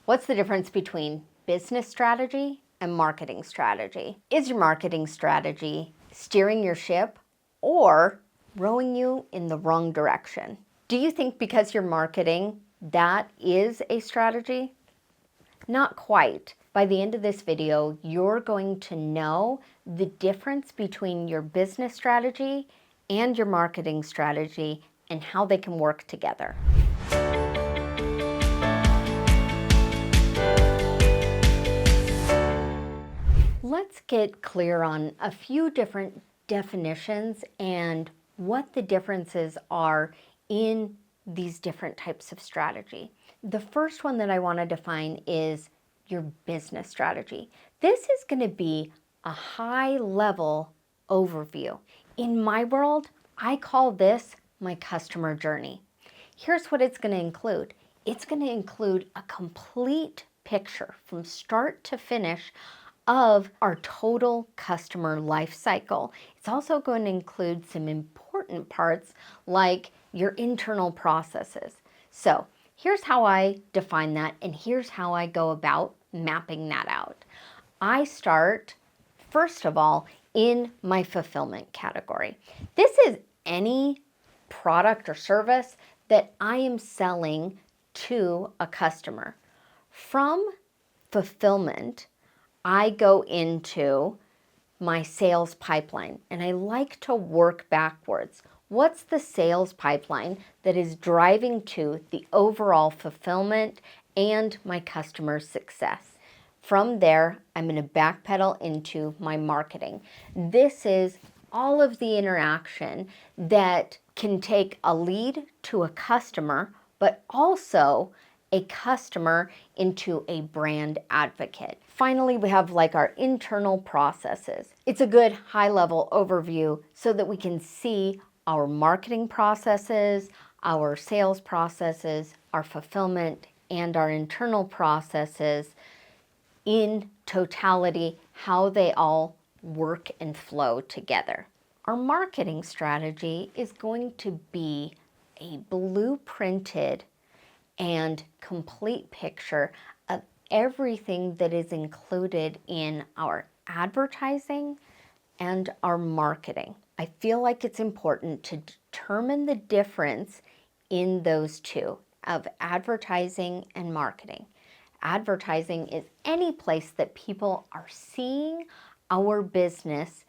What's the difference between business strategy and marketing strategy? Is your marketing strategy steering your ship or rowing you in the wrong direction? Do you think because you're marketing, that is a strategy? Not quite. By the end of this video, you're going to know the difference between your business strategy and your marketing strategy and how they can work together. Let's get clear on a few different definitions and what the differences are in these different types of strategy. The first one that I want to define is your business strategy. This is going to be a high-level overview. In my world, I call this my customer journey. Here's what it's going to include. It's going to include a complete picture from start to finish of our total customer life cycle. It's also going to include some important parts like your internal processes. So here's how I define that, and here's how I go about mapping that out. I start, first of all, in my fulfillment category. This is any product or service that I am selling to a customer. From fulfillment, I go into my sales pipeline, and I like to work backwards. What's the sales pipeline that is driving to the overall fulfillment and my customer success? From there, I'm going to backpedal into my marketing. This is all of the interaction that can take a lead to a customer, but also a customer into a brand advocate. Finally, we have like our internal processes. It's a good high-level overview so that we can see our marketing processes, our sales processes, our fulfillment, and our internal processes in totality, how they all work and flow together. Our marketing strategy is going to be a blueprinted and complete picture of everything that is included in our advertising and our marketing. I feel like it's important to determine the difference in those two of advertising and marketing. Advertising is any place that people are seeing our business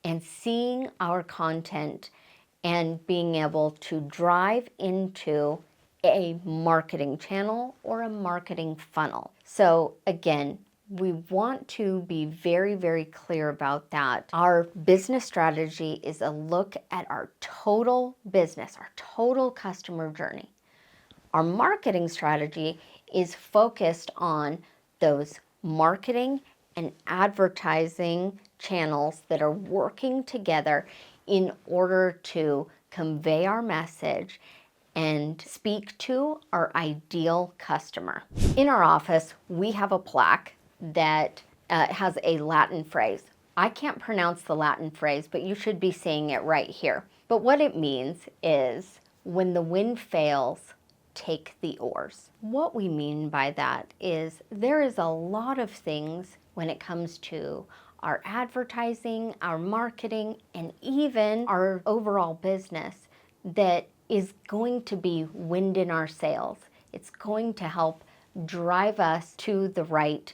and seeing our content and being able to drive into a marketing channel or a marketing funnel. So again, we want to be very, very clear about that. Our business strategy is a look at our total business, our total customer journey. Our marketing strategy is focused on those marketing and advertising channels that are working together in order to convey our message and speak to our ideal customer. In our office, we have a plaque that has a Latin phrase. I can't pronounce the Latin phrase, but you should be seeing it right here. But what it means is, when the wind fails, take the oars. What we mean by that is there is a lot of things when it comes to our advertising, our marketing, and even our overall business that is going to be wind in our sails. It's going to help drive us to the right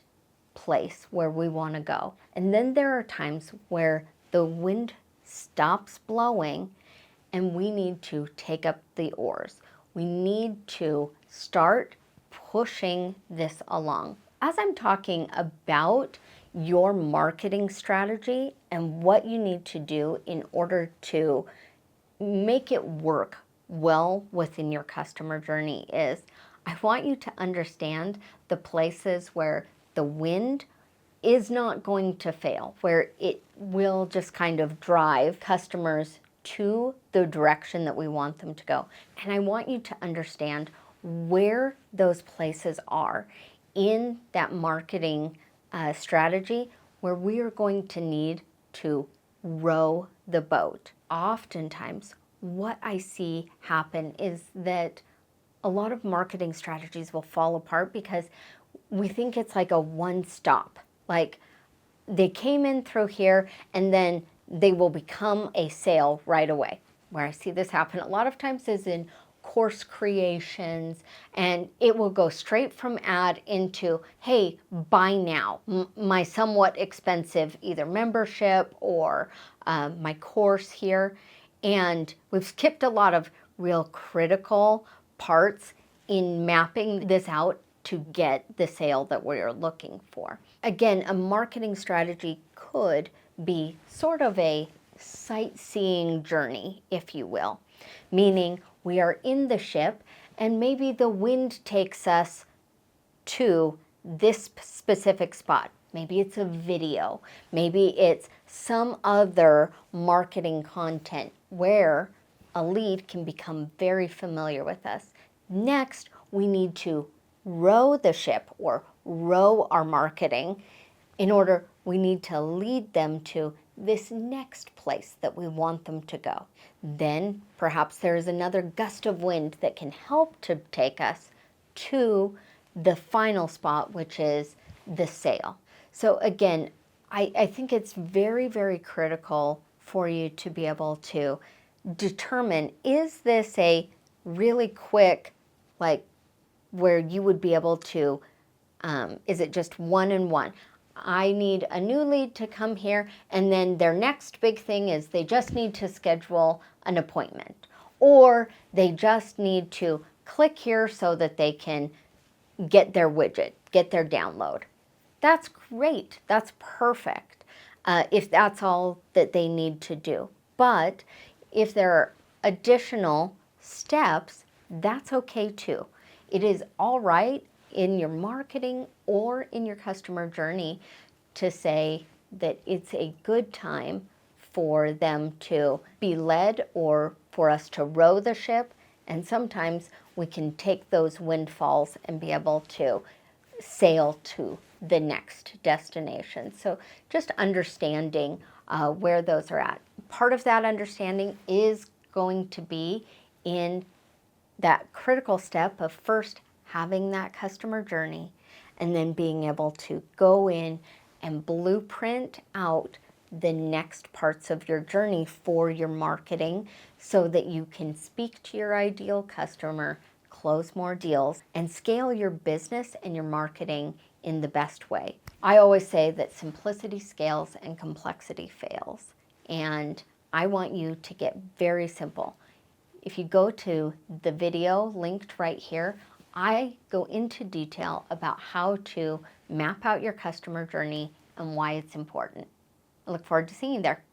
place where we want to go. And then there are times where the wind stops blowing and we need to take up the oars. We need to start pushing this along. As I'm talking about your marketing strategy and what you need to do in order to make it work well within your customer journey, is I want you to understand the places where the wind is not going to fail, where it will just kind of drive customers to the direction that we want them to go. And I want you to understand where those places are in that marketing strategy where we are going to need to row the boat. Oftentimes, what I see happen is that a lot of marketing strategies will fall apart because we think it's like a one stop. Like they came in through here and then they will become a sale right away. Where I see this happen a lot of times is in course creations, and it will go straight from ad into, hey, buy now, my somewhat expensive either membership or my course here. And we've skipped a lot of real critical parts in mapping this out to get the sale that we're looking for. Again, a marketing strategy could be sort of a sightseeing journey, if you will, meaning we are in the ship and maybe the wind takes us to this specific spot. Maybe it's a video, maybe it's some other marketing content where a lead can become very familiar with us. Next, we need to row the ship or row our marketing in order we need to lead them to this next place that we want them to go. Then perhaps there is another gust of wind that can help to take us to the final spot, which is the sale. So again, I think it's very, very critical for you to be able to determine, is this a really quick, like where you would be able to, is it just one and one? I need a new lead to come here, and then their next big thing is they just need to schedule an appointment, or they just need to click here so that they can get their widget, get their download. That's great. That's perfect if that's all that they need to do. But if there are additional steps, that's okay too. It is all right in your marketing or in your customer journey to say that it's a good time for them to be led or for us to row the ship. And sometimes we can take those windfalls and be able to sail to the next destination. So just understanding where those are at. Part of that understanding is going to be in that critical step of first having that customer journey and then being able to go in and blueprint out the next parts of your journey for your marketing so that you can speak to your ideal customer, close more deals, and scale your business and your marketing in the best way. I always say that simplicity scales and complexity fails. And I want you to get very simple. If you go to the video linked right here, I go into detail about how to map out your customer journey and why it's important. I look forward to seeing you there.